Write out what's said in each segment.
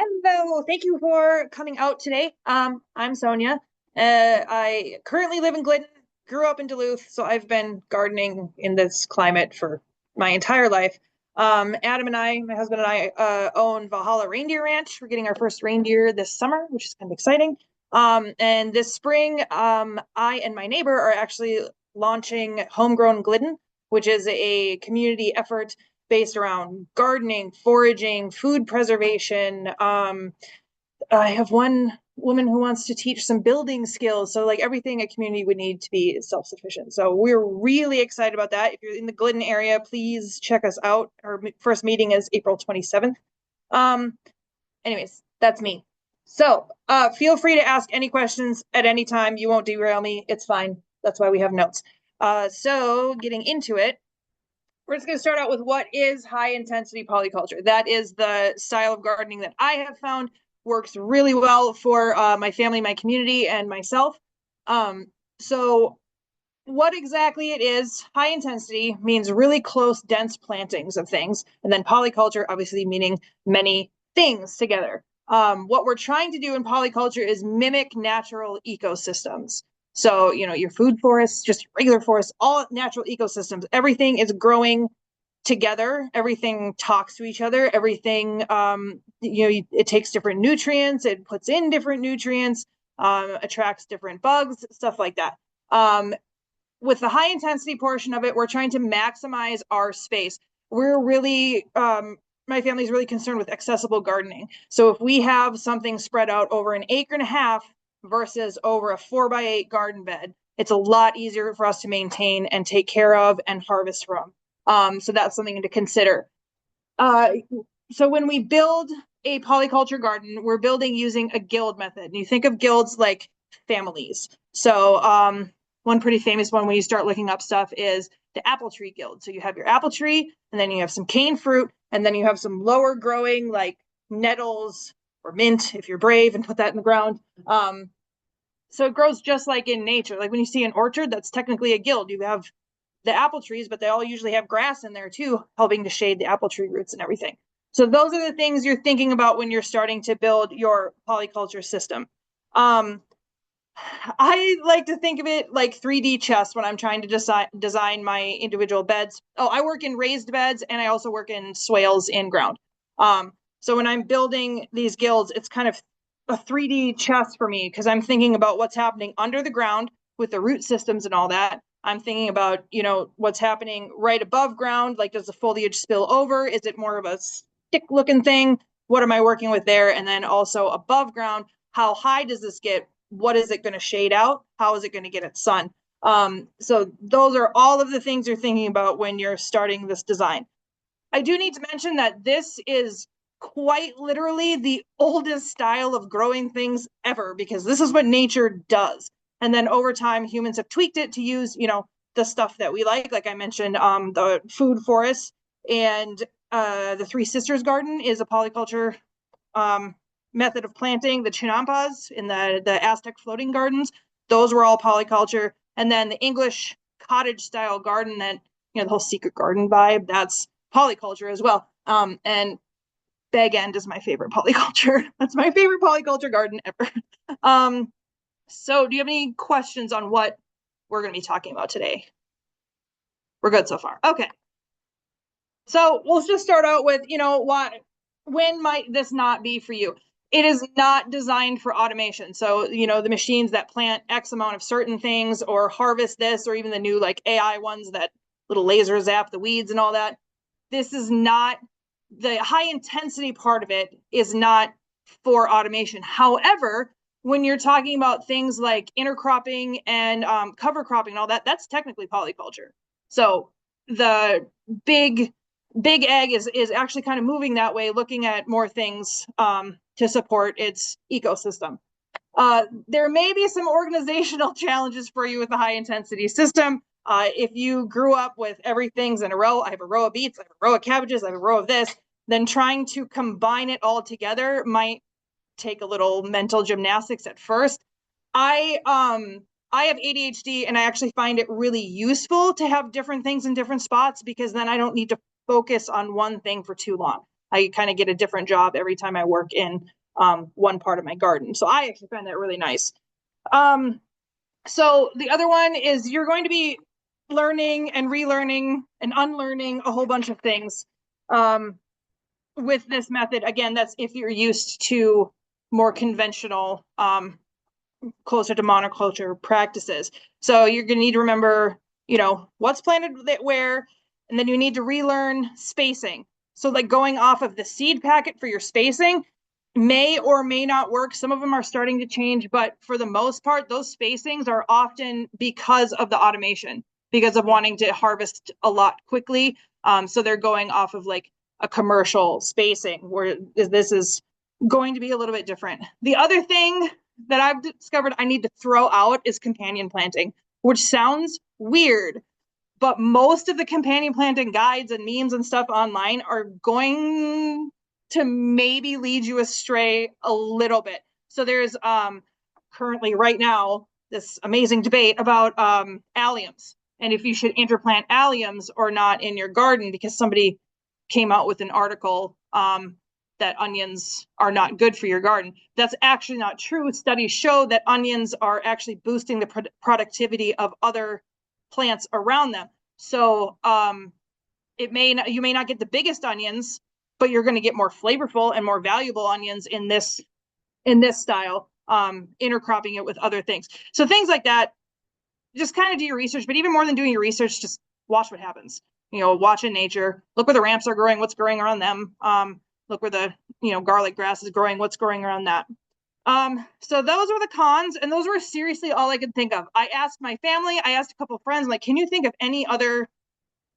Hello, thank you for coming out today. I'm Sonia. I currently live in Glidden, grew up in Duluth, so I've been gardening in this climate for my entire life. Adam and I, my husband and I, own Valhalla Reindeer Ranch. We're getting our first reindeer this summer, which is kind of exciting. And this spring, I and my neighbor are actually launching Homegrown Glidden, which is a community effort based around gardening, foraging, food preservation. I have one woman who wants to teach some building skills. So like everything a community would need to be self-sufficient. So we're really excited about that. If you're in the Glidden area, please check us out. Our first meeting is April 27th. Anyways, that's me. So feel free to ask any questions at any time. You won't derail me. It's fine. That's why we have notes. So getting into it, we're just going to start out with what is high intensity polyculture. That is the style of gardening that I have found works really well for my family, my community, and myself. So what exactly it is, high intensity means really close, dense plantings of things. And then polyculture, obviously meaning many things together. What we're trying to do in polyculture is mimic natural ecosystems. So, your food forests, just regular forests, all natural ecosystems, everything is growing together. Everything talks to each other. Everything, it takes different nutrients. It puts in different nutrients, attracts different bugs, stuff like that. With the high intensity portion of it, we're trying to maximize our space. We're really, my family's really concerned with accessible gardening. So if we have something spread out over an acre and a half versus over a 4x8 garden bed, it's a lot easier for us to maintain and take care of and harvest from. So that's something to consider. So when we build a polyculture garden, we're building using a guild method. And you think of guilds like families. So one pretty famous one when you start looking up stuff is the apple tree guild. So you have your apple tree, and then you have some cane fruit, and then you have some lower growing like nettles or mint if you're brave and put that in the ground. So it grows just like in nature. Like when you see an orchard, that's technically a guild. You have the apple trees, but they all usually have grass in there too, helping to shade the apple tree roots and everything. So those are the things you're thinking about when you're starting to build your polyculture system. I like to think of it like 3D chess when I'm trying to design my individual beds. Oh, I work in raised beds and I also work in swales in ground. So when I'm building these guilds, it's kind of a 3D chess for me because I'm thinking about what's happening under the ground with the root systems and all that. I'm thinking about, what's happening right above ground. Like, does the foliage spill over? Is it more of a stick looking thing? What am I working with there? And then also above ground, how high does this get? What is it going to shade out? How is it going to get its sun? So those are all of the things you're thinking about when you're starting this design. I do need to mention that this is quite literally the oldest style of growing things ever, because this is what nature does. And then over time, humans have tweaked it to use, the stuff that we like. Like I mentioned, the food forests and the Three Sisters Garden is a polyculture method of planting. The chinampas in the Aztec floating gardens, those were all polyculture. And then the English cottage style garden that, the whole secret garden vibe, that's polyculture as well. And Bag End is my favorite polyculture. That's my favorite polyculture garden ever. So do you have any questions on what we're going to be talking about today? We're good so far. Okay. So we'll just start out with, when might this not be for you? It is not designed for automation. So, the machines that plant X amount of certain things or harvest this, or even the new like AI ones that little laser zap the weeds and all that. This is not, the high intensity part of it is not for automation. However, when you're talking about things like intercropping and cover cropping and all that, that's technically polyculture. So the big ag is actually kind of moving that way, looking at more things to support its ecosystem. There may be some organizational challenges for you with the high intensity system. If you grew up with everything's in a row, I have a row of beets, I have a row of cabbages, I have a row of this, then trying to combine it all together might take a little mental gymnastics at first. I have ADHD and I actually find it really useful to have different things in different spots, because then I don't need to focus on one thing for too long. I kind of get a different job every time I work in one part of my garden. So I actually find that really nice. So the other one is you're going to be learning and relearning and unlearning a whole bunch of things with this method. Again, that's if you're used to more conventional, closer to monoculture practices. So you're going to need to remember, what's planted where, and then you need to relearn spacing. So like going off of the seed packet for your spacing may or may not work. Some of them are starting to change, but for the most part, those spacings are often because of the automation, because of wanting to harvest a lot quickly. So they're going off of like a commercial spacing where this is going to be a little bit different. The other thing that I've discovered I need to throw out is companion planting, which sounds weird, but most of the companion planting guides and memes and stuff online are going to maybe lead you astray a little bit. So there's currently right now this amazing debate about alliums and if you should interplant alliums or not in your garden, because somebody came out with an article that onions are not good for your garden. That's actually not true. Studies show that onions are actually boosting the productivity of other plants around them. So you may not get the biggest onions, but you're going to get more flavorful and more valuable onions in this style, intercropping it with other things. So things like that, just kind of do your research, but even more than doing your research, just watch what happens. Watch in nature, look where the ramps are growing, what's growing around them. Look where the, garlic grass is growing, what's growing around that. So those were the cons, and those were seriously all I could think of. I asked my family, I asked a couple of friends, like, can you think of any other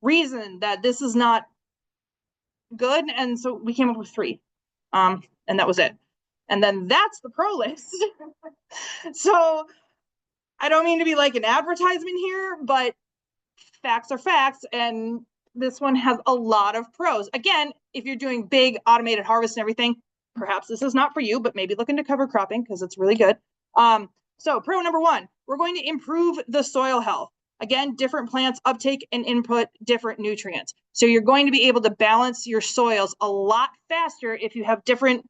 reason that this is not good? And so we came up with 3. And that was it. And then that's the pro list. So I don't mean to be like an advertisement here, but facts are facts, and this one has a lot of pros. Again, if you're doing big automated harvest and everything, perhaps this is not for you, but maybe look into cover cropping because it's really good. So pro number 1, we're going to improve the soil health. Again, different plants uptake and input different nutrients. So you're going to be able to balance your soils a lot faster if you have different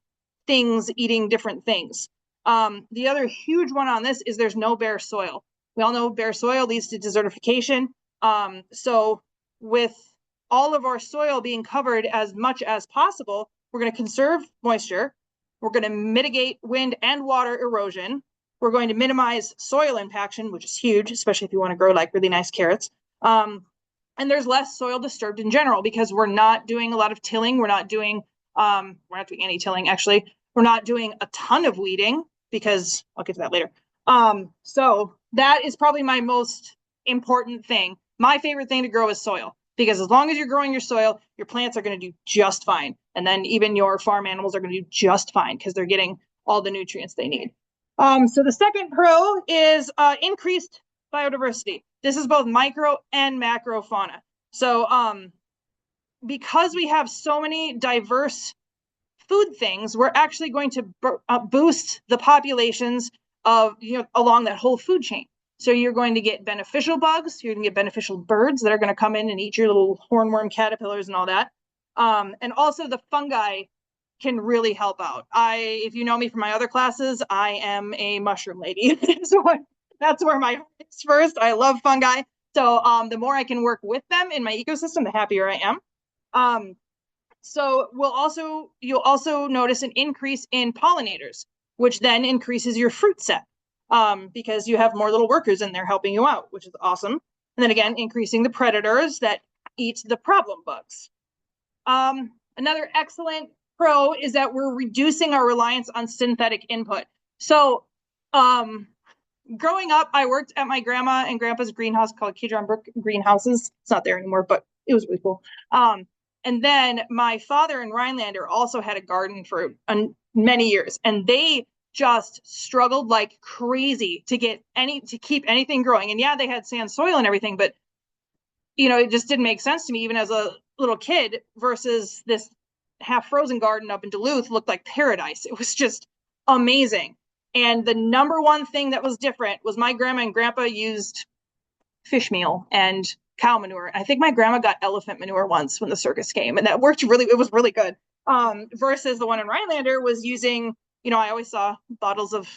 things eating different things. The other huge one on this is there's no bare soil. We all know bare soil leads to desertification. So with all of our soil being covered as much as possible, we're going to conserve moisture. We're going to mitigate wind and water erosion. We're going to minimize soil impaction, which is huge, especially if you want to grow like really nice carrots. And there's less soil disturbed in general because we're not doing a lot of tilling. We're not doing any tilling, actually. We're not doing a ton of weeding because I'll get to that later. So that is probably my most important thing. My favorite thing to grow is soil, because as long as you're growing your soil, your plants are going to do just fine. And then even your farm animals are going to do just fine because they're getting all the nutrients they need. So the second pro is increased biodiversity. This is both micro and macro fauna. So because we have so many diverse food things, we're actually going to boost the populations of, along that whole food chain. So you're going to get beneficial bugs, you're going to get beneficial birds that are going to come in and eat your little hornworm caterpillars and all that. And also the fungi can really help out. If you know me from my other classes, I am a mushroom lady. So that's where my heart is first. I love fungi. So the more I can work with them in my ecosystem, the happier I am. So you'll also notice an increase in pollinators, which then increases your fruit set. Because you have more little workers in there helping you out, which is awesome. And then again, increasing the predators that eat the problem bugs. Another excellent pro is that we're reducing our reliance on synthetic input. So growing up, I worked at my grandma and grandpa's greenhouse called Kedron Brook Greenhouses. It's not there anymore, but it was really cool. And then my father in Rhinelander also had a garden for many years, and they just struggled like crazy to keep anything growing. And yeah, they had sand soil and everything, but it just didn't make sense to me even as a little kid versus this half frozen garden up in Duluth looked like paradise. It was just amazing. And the number one thing that was different was my grandma and grandpa used fish meal and cow manure. I think my grandma got elephant manure once when the circus came, and that worked it was really good. versus the one in Rhinelander was using, I always saw bottles of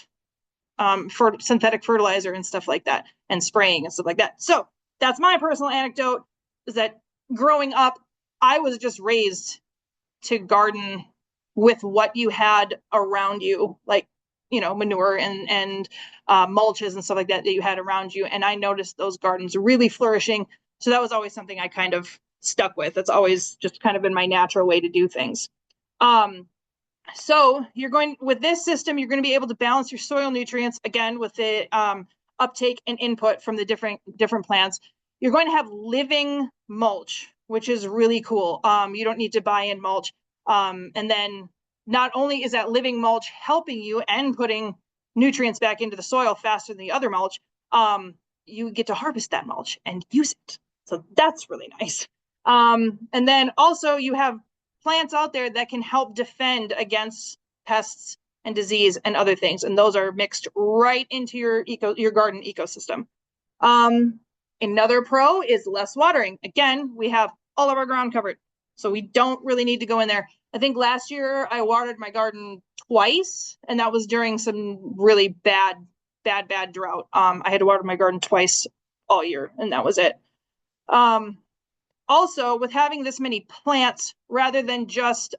for synthetic fertilizer and stuff like that, and spraying and stuff like that. So that's my personal anecdote, is that growing up, I was just raised to garden with what you had around you, like, manure and mulches and stuff like that you had around you. And I noticed those gardens really flourishing. So that was always something I kind of stuck with. It's always just kind of been my natural way to do things. So with this system, you're going to be able to balance your soil nutrients, again, with the uptake and input from the different plants. You're going to have living mulch, which is really cool. You don't need to buy in mulch. And then not only is that living mulch helping you and putting nutrients back into the soil faster than the other mulch, you get to harvest that mulch and use it. So that's really nice. And then also you have plants out there that can help defend against pests and disease and other things. And those are mixed right into your garden ecosystem. Another pro is less watering. Again, we have all of our ground covered, so we don't really need to go in there. I think last year I watered my garden twice, and that was during some really bad drought. I had to water my garden twice all year, and that was it. Also, with having this many plants rather than just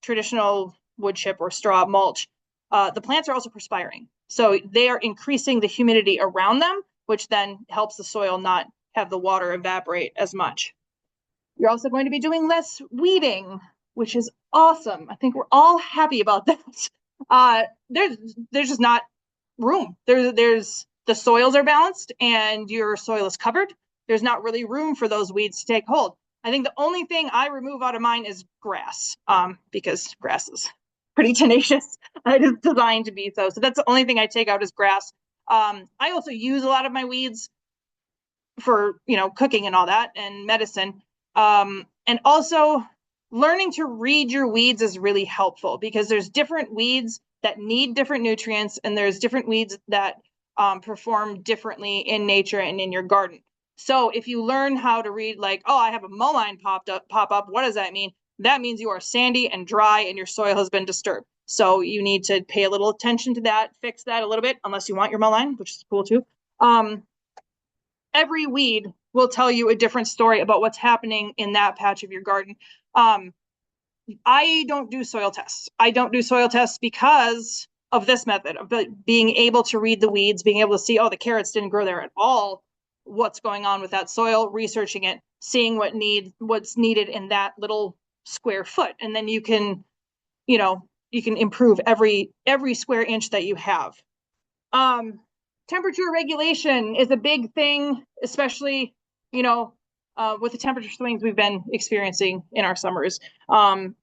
traditional wood chip or straw mulch, the plants are also perspiring. So they are increasing the humidity around them, which then helps the soil not have the water evaporate as much. You're also going to be doing less weeding, which is awesome. I think we're all happy about that. There's just not room. The soils are balanced and your soil is covered. There's not really room for those weeds to take hold. I think the only thing I remove out of mine is grass, because grass is pretty tenacious. It is designed to be so. So that's the only thing I take out is grass. I also use a lot of my weeds for, cooking and all that, and medicine. And also learning to read your weeds is really helpful, because there's different weeds that need different nutrients, and there's different weeds that perform differently in nature and in your garden. So if you learn how to read, like, oh, I have a mullein pop up, what does that mean? That means you are sandy and dry and your soil has been disturbed. So you need to pay a little attention to that, fix that a little bit, unless you want your mullein, which is cool too. Every weed will tell you a different story about what's happening in that patch of your garden. I don't do soil tests. I don't do soil tests because of this method of being able to read the weeds, being able to see, oh, the carrots didn't grow there at all. What's going on with that soil, researching it, seeing what's needed in that little square foot. And then you can improve every square inch that you have. Temperature regulation is a big thing, especially, with the temperature swings we've been experiencing in our summers. I'm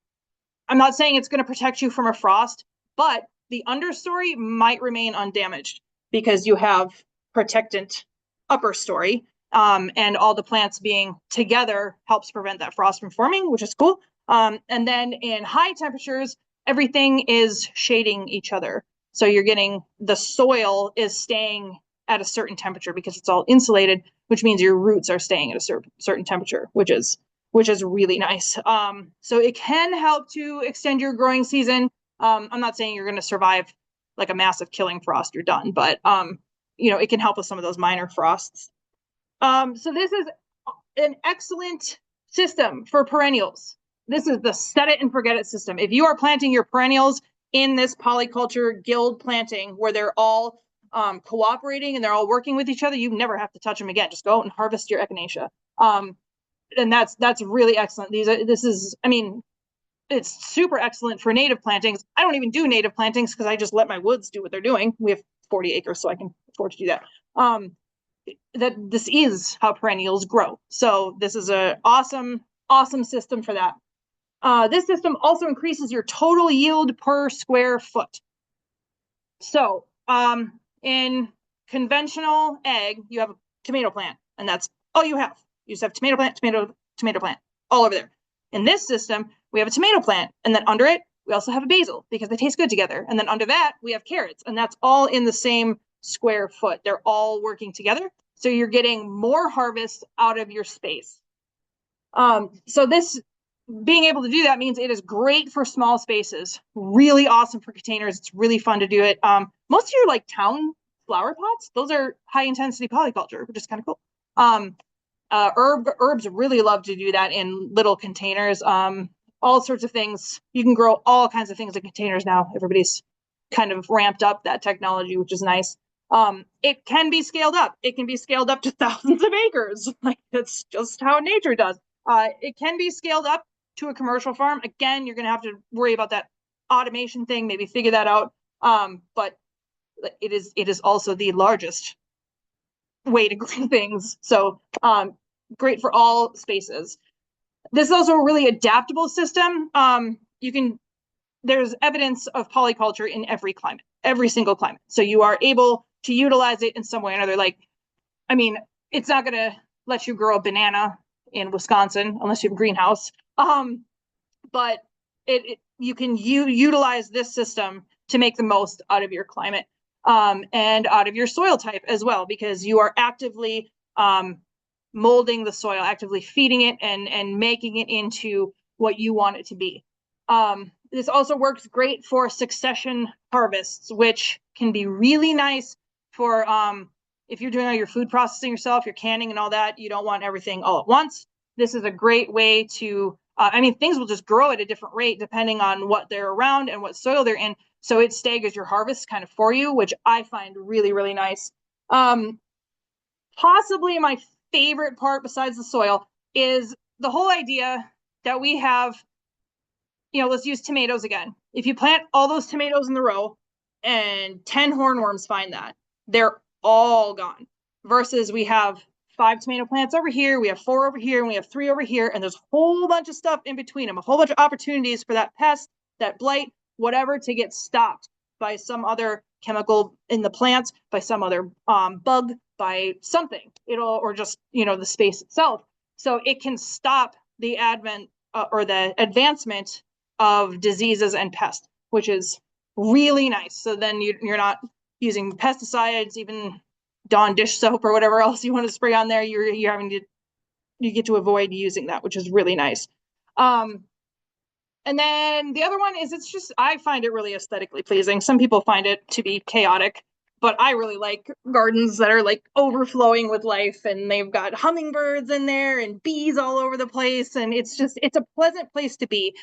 not saying it's going to protect you from a frost, but the understory might remain undamaged because you have protectant upper story, and all the plants being together helps prevent that frost from forming, which is cool. And then in high temperatures, everything is shading each other. So you're getting, the soil is staying at a certain temperature because it's all insulated, which means your roots are staying at a certain temperature, which is really nice. So it can help to extend your growing season. I'm not saying you're going to survive like a massive killing frost, you're done, but it can help with some of those minor frosts. So this is an excellent system for perennials. This is the set it and forget it system. If you are planting your perennials in this polyculture guild planting where they're all cooperating and they're all working with each other, you never have to touch them again. Just go out and harvest your echinacea. And that's really excellent. It's super excellent for native plantings. I don't even do native plantings because I just let my woods do what they're doing. We have 40 acres, so I can afford to do that. This is how perennials grow. So this is an awesome system for that. This system also increases your total yield per square foot. So in conventional ag, you have a tomato plant, and that's all you have. You just have tomato plant, tomato plant, all over there. In this system, we have a tomato plant, and then under it, we also have a basil because they taste good together. And then under that, we have carrots, and that's all in the same square foot. They're all working together. So you're getting more harvest out of your space. So this being able to do that means it is great for small spaces, really awesome for containers. It's really fun to do it. Most of your like town flower pots, those are high intensity polyculture, which is kind of cool. Herbs really love to do that in little containers. All sorts of things. You can grow all kinds of things in containers now. Everybody's kind of ramped up that technology, which is nice. It can be scaled up. It can be scaled up to thousands of acres. Like that's just how nature does. It can be scaled up to a commercial farm. Again, you're going to have to worry about that automation thing, maybe figure that out. But it is also the largest way to grow things. So great for all spaces. This is also a really adaptable system. There's evidence of polyculture in every climate, every single climate. So you are able to utilize it in some way or another. Like, I mean, it's not going to let you grow a banana in Wisconsin unless you have a greenhouse. But you can utilize this system to make the most out of your climate and out of your soil type as well, because you are actively molding the soil, actively feeding it and making it into what you want it to be. This also works great for succession harvests, which can be really nice for if you're doing all your food processing yourself, your canning and all that. You don't want everything all at once. This is a great way to, things will just grow at a different rate depending on what they're around and what soil they're in. So it staggers your harvest kind of for you, which I find really, really nice. Possibly my favorite part besides the soil is the whole idea that we have, let's use tomatoes again. If you plant all those tomatoes in the row and 10 hornworms find that, they're all gone. Versus we have 5 tomato plants over here, we have 4 over here, and we have 3 over here, and there's a whole bunch of stuff in between them, a whole bunch of opportunities for that pest, that blight, whatever, to get stopped by some other chemical in the plants, by some other bug, by something, or just, the space itself. So it can stop the advent or the advancement of diseases and pests, which is really nice. So then you're not using pesticides, even Dawn dish soap or whatever else you want to spray on there. You get to avoid using that, which is really nice. And then the other one is I find it really aesthetically pleasing. Some people find it to be chaotic, but I really like gardens that are like overflowing with life, and they've got hummingbirds in there and bees all over the place. And it's a pleasant place to be.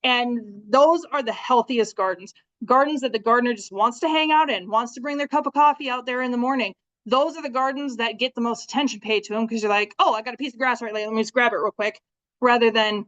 And those are the healthiest gardens that the gardener just wants to hang out in, wants to bring their cup of coffee out there in the morning. Those are the gardens that get the most attention paid to them, because you're like, oh, I got a piece of grass right there, let me just grab it real quick, rather than,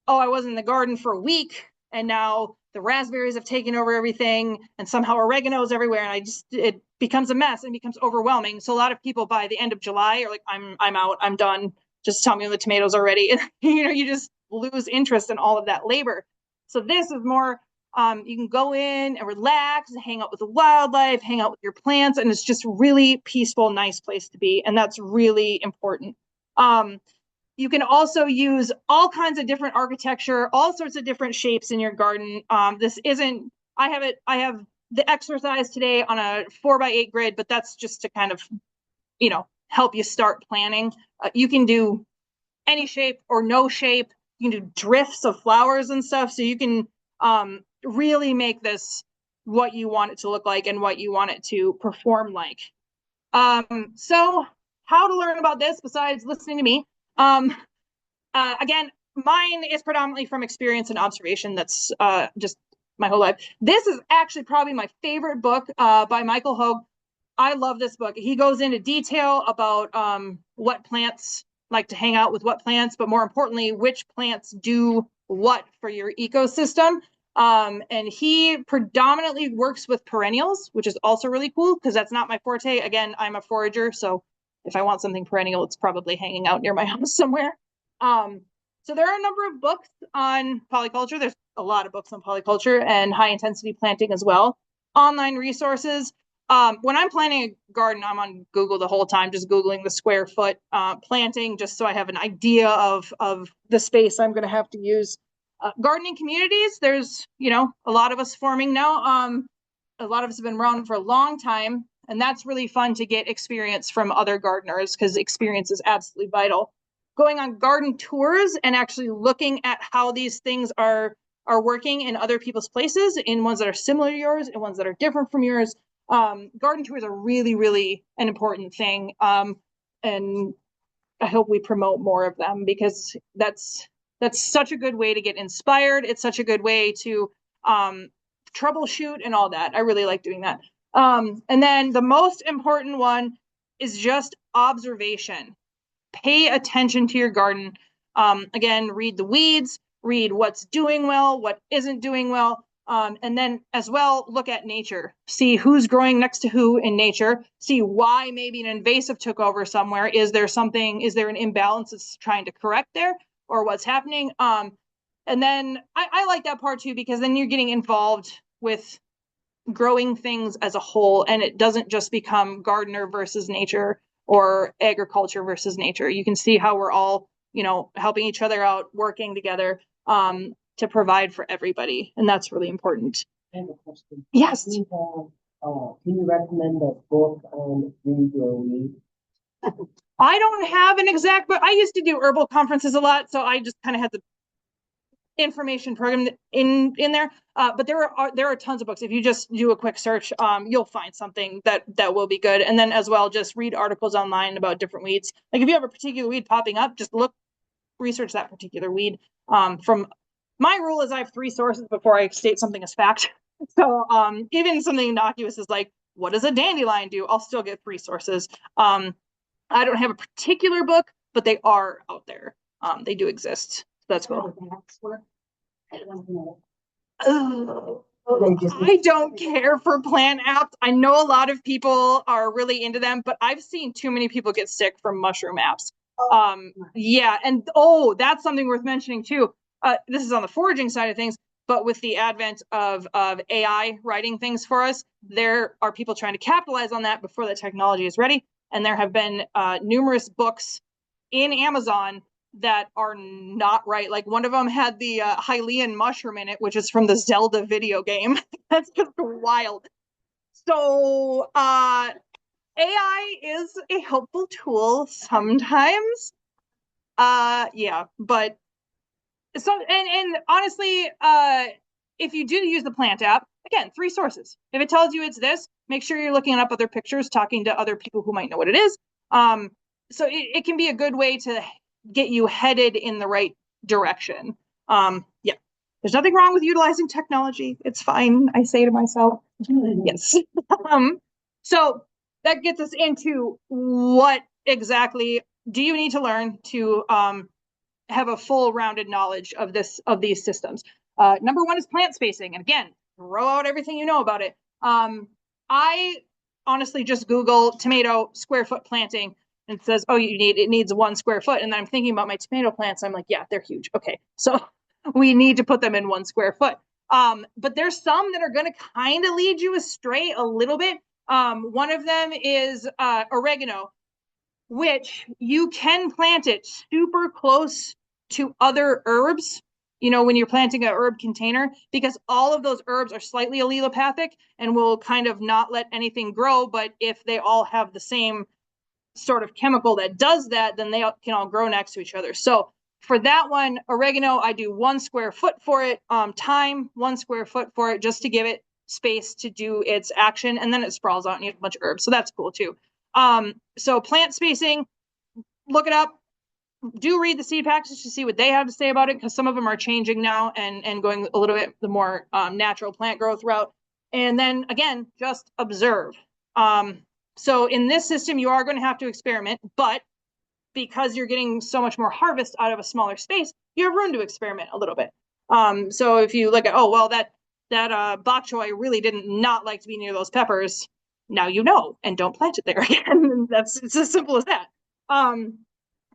oh, I was in the garden for a week and now the raspberries have taken over everything and somehow oregano's everywhere, and it becomes a mess and becomes overwhelming. So a lot of people by the end of July are like, I'm out, I'm done, just tell me when the tomatoes are ready. And you just lose interest in all of that labor. So this is more, you can go in and relax and hang out with the wildlife, hang out with your plants, and it's just really peaceful, nice place to be. And that's really important. You can also use all kinds of different architecture, all sorts of different shapes in your garden. I have the exercise today on a 4x8 grid, but that's just to kind of, help you start planning. You can do any shape or no shape. You can do drifts of flowers and stuff. So you can really make this what you want it to look like and what you want it to perform like. So how to learn about this besides listening to me? Again, mine is predominantly from experience and observation. That's just my whole life. This is actually probably my favorite book by Michael Hogue. I love this book. He goes into detail about what plants like to hang out with what plants, but more importantly, which plants do what for your ecosystem. And he predominantly works with perennials, which is also really cool because that's not my forte. Again, I'm a forager, so if I want something perennial, it's probably hanging out near my house somewhere. So there are a number of books on polyculture. There's a lot of books on polyculture and high intensity planting as well. Online resources. When I'm planting a garden, I'm on Google the whole time, just Googling the square foot planting, just so I have an idea of the space I'm going to have to use. Gardening communities, there's, a lot of us forming now. A lot of us have been around for a long time, and that's really fun to get experience from other gardeners because experience is absolutely vital. going on garden tours and actually looking at how these things are working in other people's places, in ones that are similar to yours and ones that are different from yours. Garden tours are really, really an important thing. And I hope we promote more of them, because that's such a good way to get inspired. It's such a good way to troubleshoot and all that. I really like doing that. And then the most important one is just observation. Pay attention to your garden. Again, read the weeds, read what's doing well, what isn't doing well. And then as well, look at nature. See who's growing next to who in nature. See why maybe an invasive took over somewhere. Is there an imbalance that's trying to correct there, or what's happening? And then I like that part too, because then you're getting involved with growing things as a whole, and it doesn't just become gardener versus nature or agriculture versus nature. You can see how we're all, helping each other out, working together to provide for everybody, and that's really important. I have a question. Yes. Can you recommend a book on read your weed? I don't have an exact, but I used to do herbal conferences a lot, so I just kind of had the information program in there. But there are tons of books. If you just do a quick search, you'll find something that will be good. And then as well, just read articles online about different weeds. Like if you have a particular weed popping up, just research that particular weed. From my rule is I have 3 sources before I state something as fact. So even something innocuous is like, what does a dandelion do? I'll still get 3 sources. I don't have a particular book, but they are out there. They do exist. That's cool. I don't care for plant apps. I know a lot of people are really into them, but I've seen too many people get sick from mushroom apps. Yeah, and that's something worth mentioning too. This is on the foraging side of things, but with the advent of AI writing things for us, there are people trying to capitalize on that before the technology is ready. And there have been numerous books in Amazon that are not right. Like one of them had the Hylian mushroom in it, which is from the Zelda video game. That's just wild. So AI is a helpful tool sometimes. Yeah, but so and honestly, if you do use the plant app, again, 3 sources. If it tells you it's this, make sure you're looking up other pictures, talking to other people who might know what it is. So it can be a good way to get you headed in the right direction. Yeah, there's nothing wrong with utilizing technology. It's fine. I say to myself, yes. So that gets us into what exactly do you need to learn to have a full rounded knowledge of these systems. Number 1 is plant spacing. And again, throw out everything you know about it. I honestly just Google tomato square foot planting, and it says, oh, it needs 1 square foot. And then I'm thinking about my tomato plants. I'm like, yeah, they're huge. Okay, so we need to put them in 1 square foot. But there's some that are going to kind of lead you astray a little bit. One of them is oregano, which you can plant it super close to other herbs, when you're planting a herb container, because all of those herbs are slightly allelopathic and will kind of not let anything grow. But if they all have the same sort of chemical that does that, then they can all grow next to each other. So for that one, oregano, I do 1 square foot for it, thyme, 1 square foot for it, just to give it space to do its action. And then it sprawls out and you have a bunch of herbs. So that's cool too. So plant spacing, look it up. Do read the seed packages to see what they have to say about it, because some of them are changing now and going a little bit the more natural plant growth route. And then again, just observe. So in this system, you are going to have to experiment, but because you're getting so much more harvest out of a smaller space, you have room to experiment a little bit. So if you look at, that bok choy really did not like to be near those peppers, now you know, and don't plant it there again. It's as simple as that.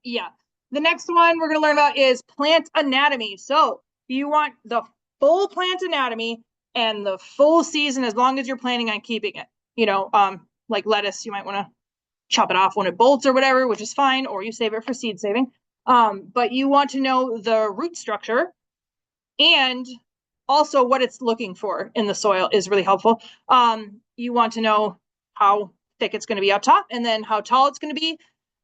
Yeah. The next one we're going to learn about is plant anatomy. So you want the full plant anatomy and the full season, as long as you're planning on keeping it. Like lettuce, you might want to chop it off when it bolts or whatever, which is fine, or you save it for seed saving. But you want to know the root structure, and also what it's looking for in the soil is really helpful. You want to know how thick it's going to be up top, and then how tall it's going to be.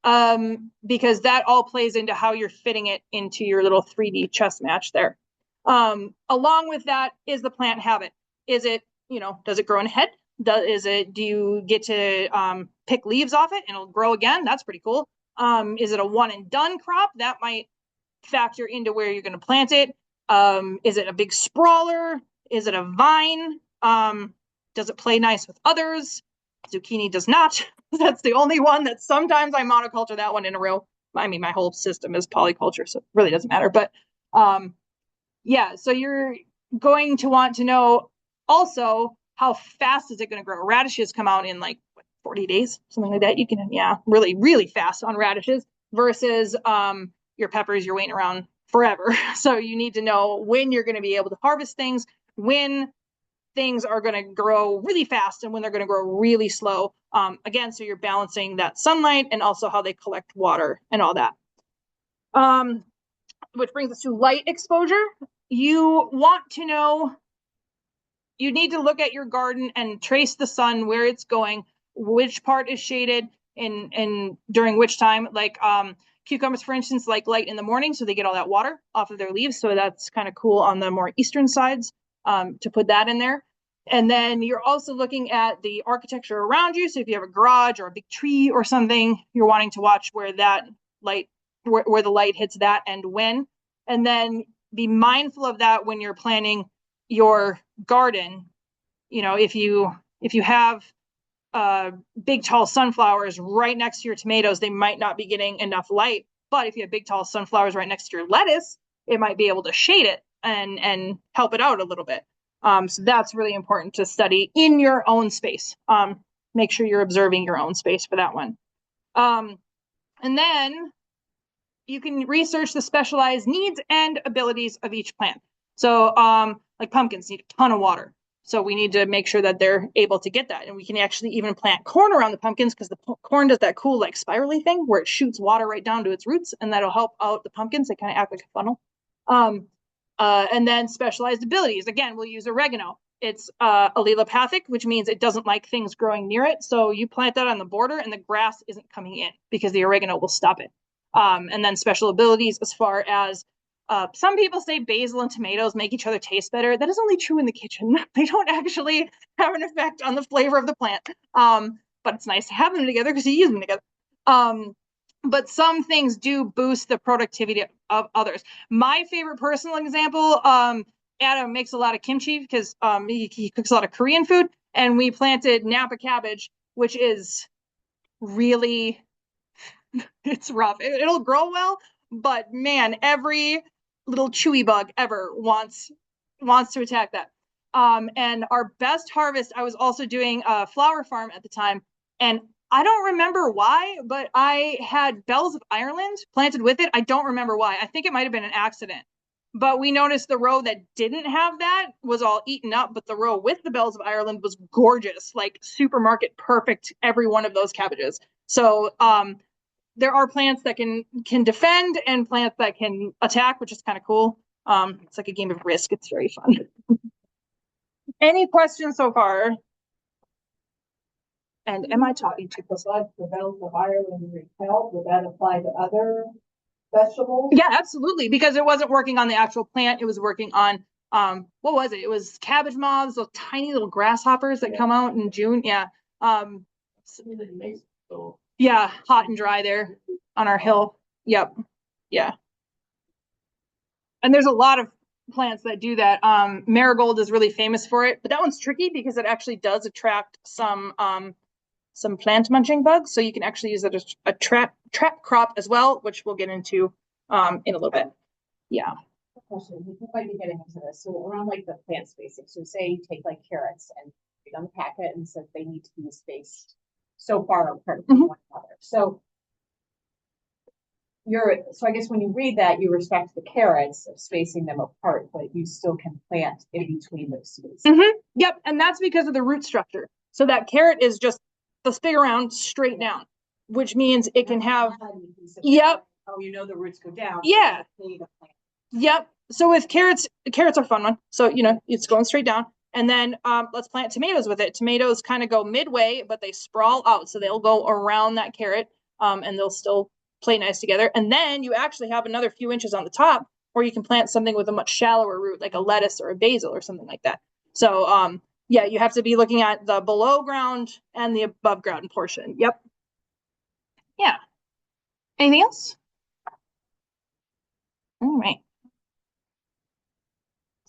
because that all plays into how you're fitting it into your little 3D chess match there. Along with that is the plant habit. Is it, does it grow in a head? Do you get to pick leaves off it and it'll grow again? That's pretty cool. Is it a one and done crop? That might factor into where you're going to plant it. Is it a big sprawler? Is it a vine? Does it play nice with others? Zucchini does not. That's the only one that sometimes I monoculture that one in a row. I mean, my whole system is polyculture, so it really doesn't matter. But yeah, so you're going to want to know also how fast is it going to grow. Radishes come out in like 40 days, something like that. You can, really, really fast on radishes versus your peppers, you're waiting around forever. So you need to know when you're going to be able to harvest things, when things are going to grow really fast and when they're going to grow really slow. Again, so you're balancing that sunlight and also how they collect water and all that. Which brings us to light exposure. You want to know, you need to look at your garden and trace the sun, where it's going, which part is shaded and during which time. Like cucumbers, for instance, like light in the morning, so they get all that water off of their leaves. So that's kind of cool on the more eastern sides to put that in there. And then you're also looking at the architecture around you. So if you have a garage or a big tree or something, you're wanting to watch where that light, where the light hits that and when. And then be mindful of that when you're planning your garden. If you have big tall sunflowers right next to your tomatoes, they might not be getting enough light. But if you have big tall sunflowers right next to your lettuce, it might be able to shade it and help it out a little bit. So that's really important to study in your own space. Make sure you're observing your own space for that one. And then you can research the specialized needs and abilities of each plant. So like pumpkins need a ton of water. So we need to make sure that they're able to get that. And we can actually even plant corn around the pumpkins because the corn does that cool like spirally thing where it shoots water right down to its roots, and that'll help out the pumpkins. They kind of act like a funnel. And then specialized abilities. Again, we'll use oregano. It's allelopathic, which means it doesn't like things growing near it. So you plant that on the border and the grass isn't coming in because the oregano will stop it. And then special abilities as far as some people say basil and tomatoes make each other taste better. That is only true in the kitchen. They don't actually have an effect on the flavor of the plant. But it's nice to have them together because you use them together. But some things do boost the productivity of others. My favorite personal example, Adam makes a lot of kimchi because he cooks a lot of Korean food, and we planted Napa cabbage, which is really, it's rough. It'll grow well, but man, every little chewy bug ever wants to attack that. And our best harvest, I was also doing a flower farm at the time, and I don't remember why, but I had bells of Ireland planted with it. I don't remember why. I think it might have been an accident. But we noticed the row that didn't have that was all eaten up, but the row with the bells of Ireland was gorgeous, like supermarket perfect, every one of those cabbages. So there are plants that can defend and plants that can attack, which is kind of cool. It's like a game of Risk. It's very fun. Any questions so far? And am I talking too close? The bells of Ireland repelled, would that apply to other vegetables? Yeah, absolutely. Because it wasn't working on the actual plant. It was working on, what was it? It was cabbage moths, those tiny little grasshoppers that come out in June. Yeah. Yeah, hot and dry there on our hill. Yep. Yeah. And there's a lot of plants that do that. Marigold is really famous for it, but that one's tricky because it actually does attract some plant munching bugs. So you can actually use it as a trap crop as well, which we'll get into in a little bit. Yeah. Question. We might be getting into this. So around like the plant spacing. So say you take like carrots and read on the packet and says they need to be spaced so far apart from one another. So I guess when you read that, you respect the carrots of spacing them apart, but you still can plant in between those spaces. Yep, and that's because of the root structure. So that carrot is just the stick around straight down, which means it can have. Yep. Oh, the roots go down. Yeah. Yep. So with carrots are a fun one. So it's going straight down. And then let's plant tomatoes with it. Tomatoes kind of go midway, but they sprawl out, so they'll go around that carrot. and they'll still play nice together. And then you actually have another few inches on the top where you can plant something with a much shallower root, like a lettuce or a basil or something like that. So yeah, you have to be looking at the below ground and the above ground portion. Yep. Yeah. Anything else? All right.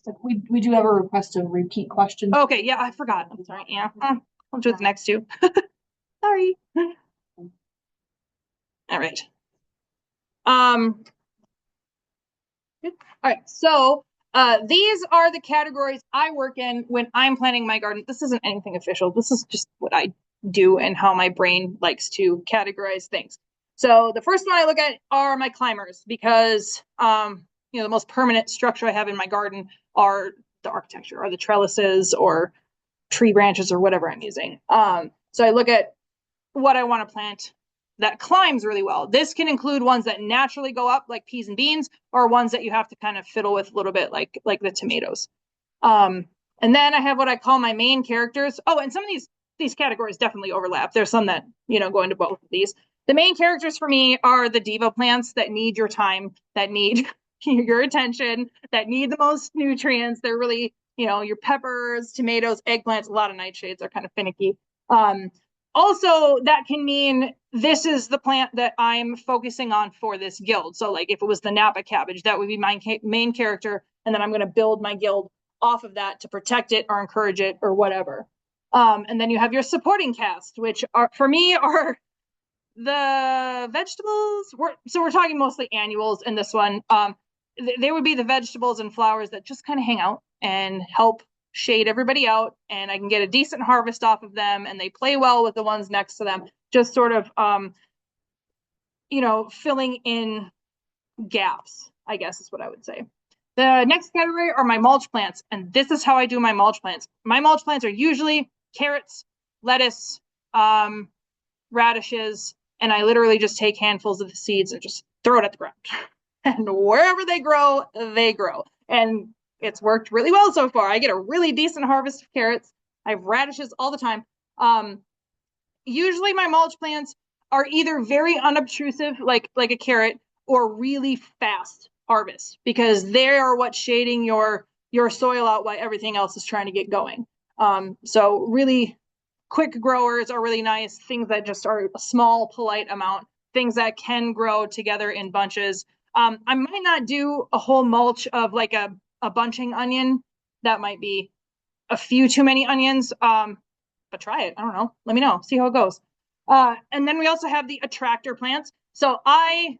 So we do have a request of repeat questions. Okay, yeah, I forgot. I'm sorry. Yeah. I'll do the next two. Sorry. All right. All right. So these are the categories I work in when I'm planning my garden. This isn't anything official. This is just what I do and how my brain likes to categorize things. So the first one I look at are my climbers because the most permanent structure I have in my garden are the architecture or the trellises or tree branches or whatever I'm using. So I look at what I want to plant that climbs really well. This can include ones that naturally go up like peas and beans or ones that you have to kind of fiddle with a little bit like the tomatoes. And then I have what I call my main characters. Oh, and some of these categories definitely overlap. There's some that, go into both of these. The main characters for me are the diva plants that need your time, that need your attention, that need the most nutrients. They're really, your peppers, tomatoes, eggplants, a lot of nightshades are kind of finicky. Also, that can mean this is the plant that I'm focusing on for this guild. So like if it was the Napa cabbage, that would be my main character. And then I'm going to build my guild off of that to protect it or encourage it or whatever. And then you have your supporting cast, which are for me are the vegetables. We're talking mostly annuals in this one. They would be the vegetables and flowers that just kind of hang out and help shade everybody out, and I can get a decent harvest off of them, and they play well with the ones next to them, just sort of filling in gaps, I guess is what I would say. The next category are my mulch plants, and this is how I do my mulch plants. My mulch plants are usually carrots, lettuce, radishes, and I literally just take handfuls of the seeds and just throw it at the ground. And wherever they grow, they grow. And it's worked really well so far. I get a really decent harvest of carrots. I have radishes all the time. Usually my mulch plants are either very unobtrusive, like a carrot, or really fast harvest, because they are what's shading your soil out while everything else is trying to get going. So really quick growers are really nice. Things that just are a small, polite amount. Things that can grow together in bunches. I might not do a whole mulch of like a bunching onion. That might be a few too many onions, but try it. I don't know. Let me know. See how it goes. And then we also have the attractor plants. So I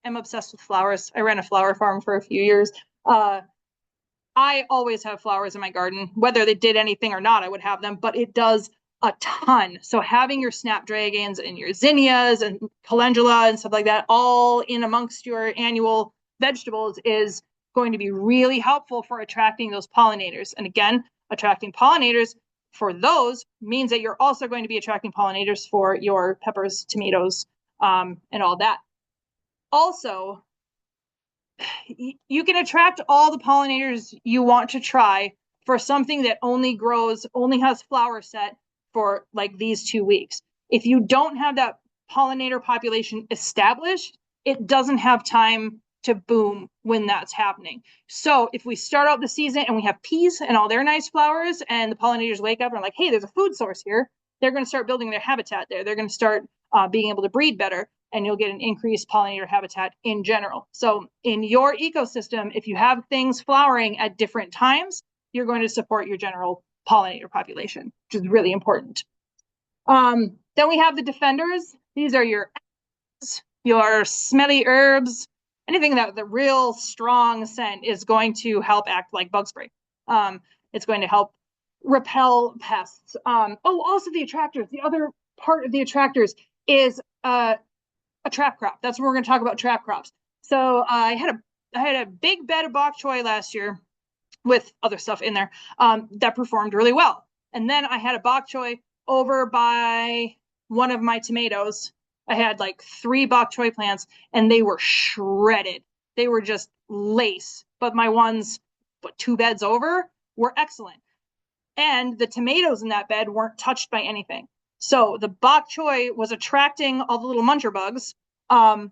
am obsessed with flowers. I ran a flower farm for a few years. I always have flowers in my garden. Whether they did anything or not, I would have them, but it does a ton. So having your snapdragons and your zinnias and calendula and stuff like that all in amongst your annual vegetables is going to be really helpful for attracting those pollinators. And again, attracting pollinators for those means that you're also going to be attracting pollinators for your peppers, tomatoes, and all that. Also, you can attract all the pollinators you want to try for something that only has flower set for like these 2 weeks. If you don't have that pollinator population established, it doesn't have time to boom when that's happening. So if we start out the season and we have peas and all their nice flowers and the pollinators wake up and are like, hey, there's a food source here, they're going to start building their habitat there. They're going to start being able to breed better, and you'll get an increased pollinator habitat in general. So in your ecosystem, if you have things flowering at different times, you're going to support your general pollinator population, which is really important. Then we have the defenders. These are your smelly herbs. Anything that the real strong scent is going to help act like bug spray. It's going to help repel pests. Also the attractors. The other part of the attractors is a trap crop. That's when we're going to talk about trap crops. So I had a big bed of bok choy last year with other stuff in there that performed really well. And then I had a bok choy over by one of my tomatoes. I had like 3 bok choy plants and they were shredded. They were just lace, but my ones, 2 beds over, were excellent. And the tomatoes in that bed weren't touched by anything. So the bok choy was attracting all the little muncher bugs. And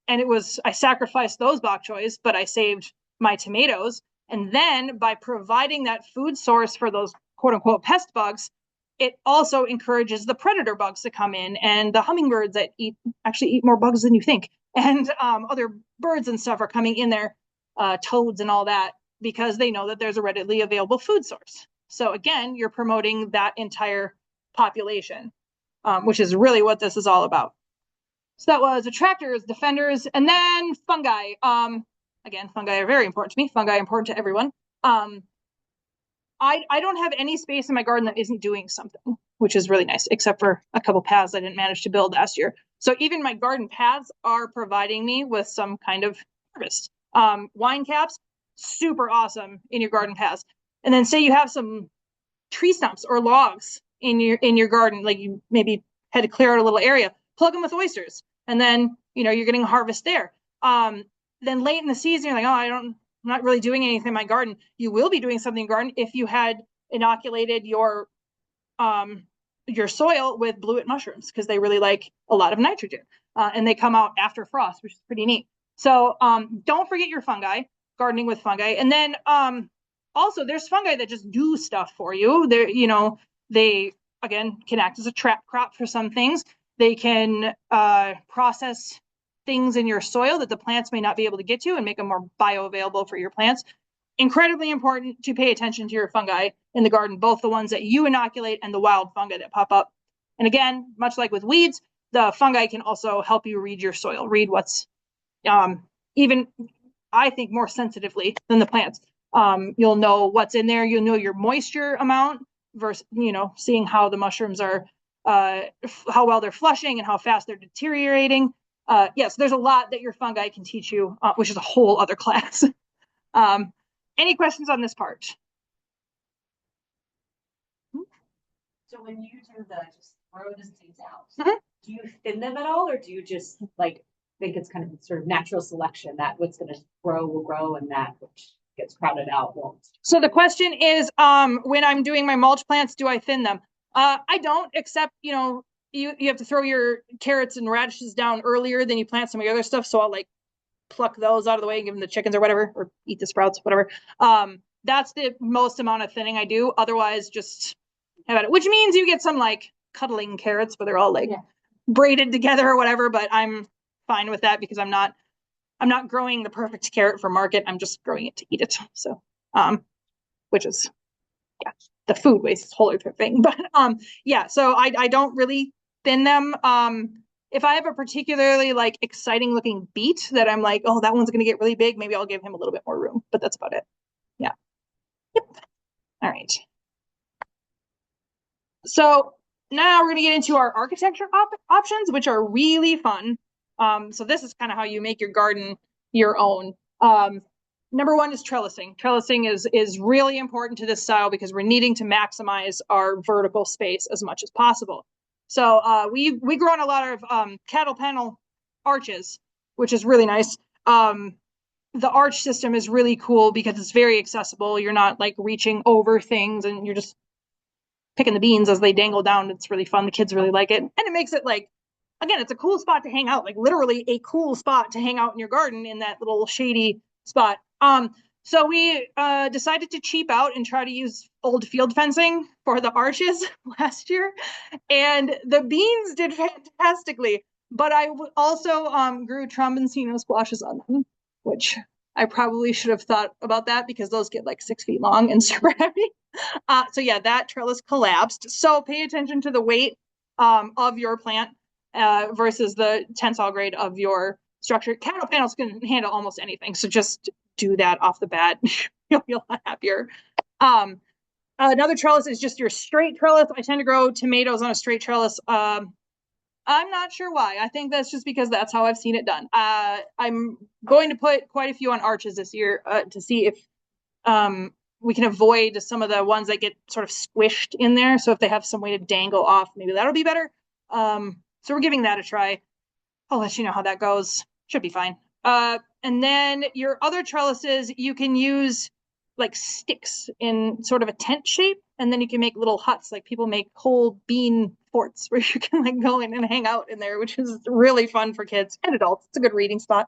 I sacrificed those bok choys, but I saved my tomatoes. And then by providing that food source for those quote unquote pest bugs, it also encourages the predator bugs to come in, and the hummingbirds that actually eat more bugs than you think. And other birds and stuff are coming in there, toads and all that, because they know that there's a readily available food source. So again, you're promoting that entire population, which is really what this is all about. So that was attractors, defenders, and then fungi. Again, fungi are very important to me. Fungi are important to everyone. I don't have any space in my garden that isn't doing something, which is really nice, except for a couple paths I didn't manage to build last year. So even my garden paths are providing me with some kind of harvest. Wine caps, super awesome in your garden paths. And then say you have some tree stumps or logs in your garden, like you maybe had to clear out a little area, plug them with oysters, and then you're getting a harvest there. Then late in the season, you're like, I'm not really doing anything in my garden. You will be doing something in your garden if you had inoculated your soil with bluet mushrooms, because they really like a lot of nitrogen, and they come out after frost, which is pretty neat. So don't forget your fungi, gardening with fungi. And then also there's fungi that just do stuff for you. They again can act as a trap crop for some things. They can process things in your soil that the plants may not be able to get to and make them more bioavailable for your plants. Incredibly important to pay attention to your fungi in the garden, both the ones that you inoculate and the wild fungi that pop up. And again, much like with weeds, the fungi can also help you read your soil, read what's even, I think, more sensitively than the plants. You'll know what's in there. You'll know your moisture amount versus, seeing how the mushrooms are, how well they're flushing and how fast they're deteriorating. Yes, there's a lot that your fungi can teach you, which is a whole other class. Any questions on this part? So when you do just throw the seeds out, Do you thin them at all, or do you just think it's kind of sort of natural selection that what's going to grow will grow and that which gets crowded out won't? So the question is, when I'm doing my mulch plants, do I thin them? I don't, except, you have to throw your carrots and radishes down earlier than you plant some of your other stuff. So I'll pluck those out of the way and give them the chickens or whatever, or eat the sprouts, whatever. That's the most amount of thinning I do. Otherwise, just have at it, which means you get some cuddling carrots where they're all braided together or whatever, but I'm fine with that because I'm not growing the perfect carrot for market. I'm just growing it to eat it. So, which is, the food waste is a whole other thing, but, so I don't really thin them. If I have a particularly exciting looking beet that I'm oh, that one's going to get really big, maybe I'll give him a little bit more room, but that's about it. Yeah. Yep. All right. So now we're going to get into our architecture options, which are really fun. So this is kind of how you make your garden your own. Number one is trellising. Trellising is really important to this style because we're needing to maximize our vertical space as much as possible. So we grow on a lot of cattle panel arches, which is really nice. The arch system is really cool because it's very accessible. You're not reaching over things and you're just picking the beans as they dangle down. It's really fun. The kids really like it. And it makes it again, it's a cool spot to hang out, literally a cool spot to hang out in your garden in that little shady spot. So we decided to cheap out and try to use old field fencing for the arches last year. And the beans did fantastically, but I also grew tromboncino squashes on them, which I probably should have thought about that because those get 6 feet long and super heavy. So yeah, that trellis collapsed. So pay attention to the weight of your plant versus the tensile grade of your structure. Cattle panels can handle almost anything. So just do that off the bat. You'll be a lot happier. Another trellis is just your straight trellis. I tend to grow tomatoes on a straight trellis. I'm not sure why. I think that's just because that's how I've seen it done. I'm going to put quite a few on arches this year to see if we can avoid some of the ones that get sort of squished in there. So if they have some way to dangle off, maybe that'll be better. So we're giving that a try. I'll let you know how that goes. Should be fine. And then your other trellises, you can use sticks in sort of a tent shape, and then you can make little huts. People make whole bean forts where you can like go in and hang out in there, which is really fun for kids and adults. It's a good reading spot.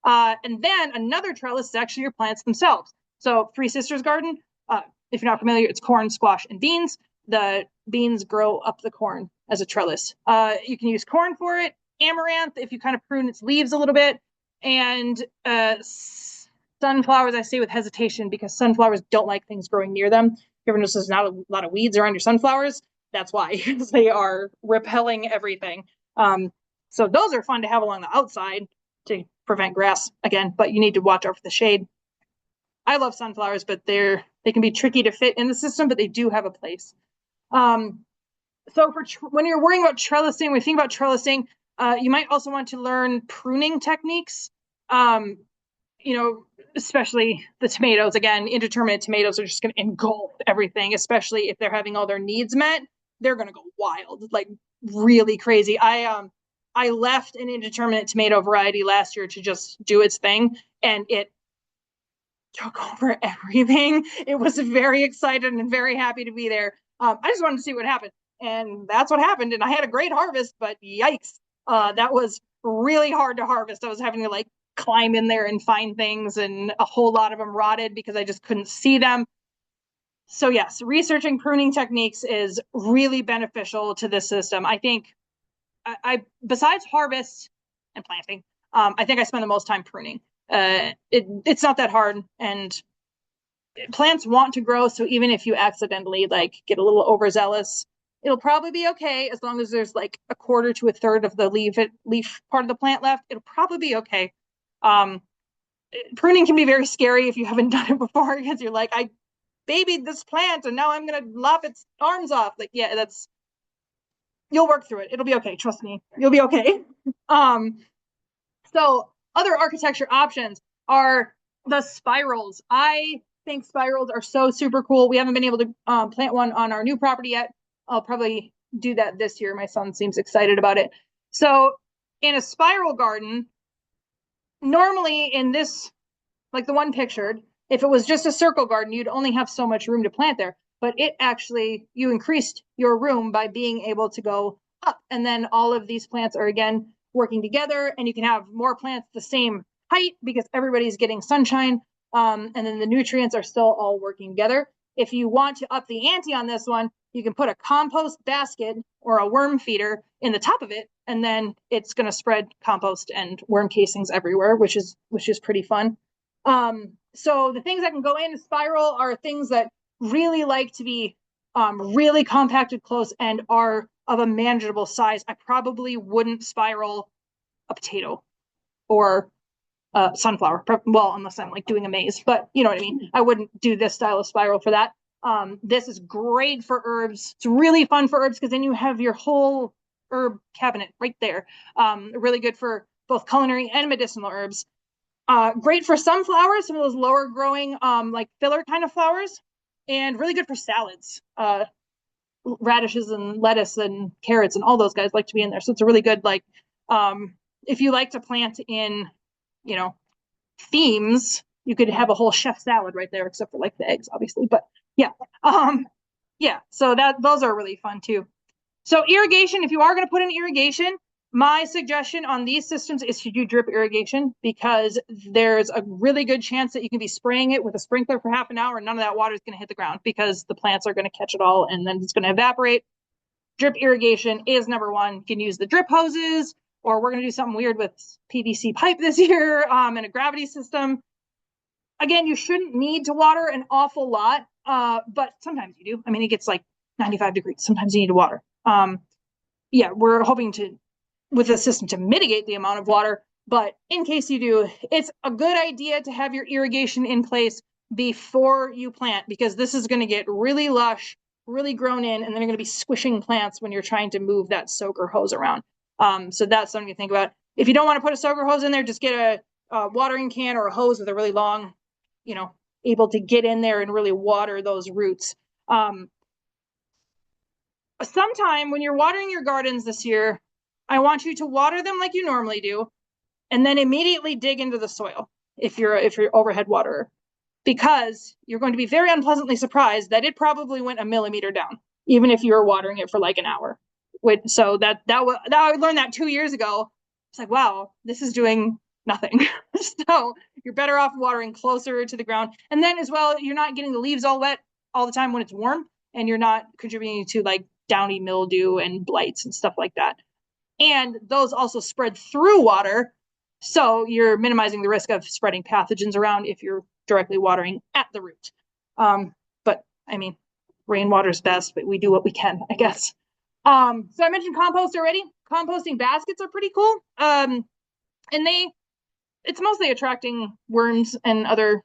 And then another trellis is actually your plants themselves. So Three Sisters Garden, if you're not familiar, it's corn, squash, and beans. The beans grow up the corn as a trellis. You can use corn for it, amaranth if you kind of prune its leaves a little bit, and sunflowers I say with hesitation because sunflowers don't like things growing near them. If you ever notice there's not a lot of weeds around your sunflowers, that's why, because they are repelling everything. So those are fun to have along the outside to prevent grass again, but you need to watch out for the shade. I love sunflowers, but they can be tricky to fit in the system, but they do have a place. So when you're worrying about trellising, when you think about trellising, you might also want to learn pruning techniques. Especially the tomatoes. Again, indeterminate tomatoes are just going to engulf everything, especially if they're having all their needs met. They're going to go wild, like really crazy. I left an indeterminate tomato variety last year to just do its thing, and it took over everything. It was very excited and very happy to be there. I just wanted to see what happened, and that's what happened. And I had a great harvest, but yikes, that was really hard to harvest. I was having to like climb in there and find things, and a whole lot of them rotted because I just couldn't see them. So yes, researching pruning techniques is really beneficial to this system. I think I besides harvest and planting, I think I spend the most time pruning. It's not that hard, and plants want to grow. So even if you accidentally like get a little overzealous, it'll probably be okay as long as there's like a quarter to a third of the leaf part of the plant left. It'll probably be okay. Pruning can be very scary if you haven't done it before because you're like, I babied this plant and now I'm gonna lop its arms off. Like, yeah, you'll work through it. It'll be okay. Trust me, you'll be okay. So other architecture options are the spirals. I think spirals are so super cool. We haven't been able to plant one on our new property yet. I'll probably do that this year. My son seems excited about it. So in a spiral garden, normally in this, like the one pictured, if it was just a circle garden, you'd only have so much room to plant there. But you increased your room by being able to go up. And then all of these plants are again working together, and you can have more plants the same height because everybody's getting sunshine. And then the nutrients are still all working together. If you want to up the ante on this one, you can put a compost basket or a worm feeder in the top of it, and then it's going to spread compost and worm casings everywhere, which is pretty fun. So the things that can go in a spiral are things that really like to be really compacted close and are of a manageable size. I probably wouldn't spiral a potato or sunflower, well, unless I'm like doing a maze, but you know what I mean. I wouldn't do this style of spiral for that. This is great for herbs. It's really fun for herbs because then you have your whole herb cabinet right there. Really good for both culinary and medicinal herbs. Great for some flowers, some of those lower growing, like filler kind of flowers, and really good for salads. Radishes and lettuce and carrots and all those guys like to be in there. So it's a really good, like, if you like to plant in, themes, you could have a whole chef salad right there, except for like the eggs, obviously. But yeah, so those are really fun too. So irrigation, if you are going to put in irrigation, my suggestion on these systems is to do drip irrigation because there's a really good chance that you can be spraying it with a sprinkler for half an hour and none of that water is going to hit the ground because the plants are going to catch it all and then it's going to evaporate. Drip irrigation is number one. You can use the drip hoses, or we're going to do something weird with PVC pipe this year and a gravity system. Again, you shouldn't need to water an awful lot, but sometimes you do. I mean, it gets like 95 degrees. Sometimes you need to water. Yeah, we're hoping with the system to mitigate the amount of water, but in case you do, it's a good idea to have your irrigation in place before you plant because this is going to get really lush, really grown in, and then you're going to be squishing plants when you're trying to move that soaker hose around. So that's something to think about. If you don't want to put a soaker hose in there, just get a watering can or a hose with a really long, able to get in there and really water those roots. Sometime when you're watering your gardens this year, I want you to water them like you normally do, and then immediately dig into the soil if you're overhead waterer, because you're going to be very unpleasantly surprised that it probably went a millimeter down, even if you were watering it for like an hour. So I learned that 2 years ago. It's like, wow, this is doing nothing. So you're better off watering closer to the ground. And then as well, you're not getting the leaves all wet all the time when it's warm, and you're not contributing to like downy mildew and blights and stuff like that. And those also spread through water. So you're minimizing the risk of spreading pathogens around if you're directly watering at the root. But I mean, rainwater's best, but we do what we can, I guess. So I mentioned compost already. Composting baskets are pretty cool. And it's mostly attracting worms and other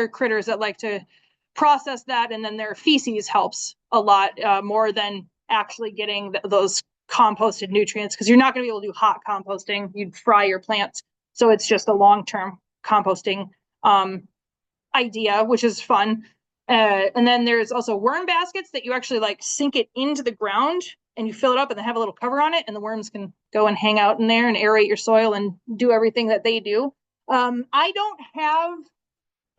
critters that like to process that, and then their feces helps a lot more than actually getting those composted nutrients, because you're not going to be able to do hot composting. You'd fry your plants. So it's just a long-term composting idea, which is fun. And then there's also worm baskets that you actually like sink it into the ground and you fill it up and then have a little cover on it, and the worms can go and hang out in there and aerate your soil and do everything that they do. I don't have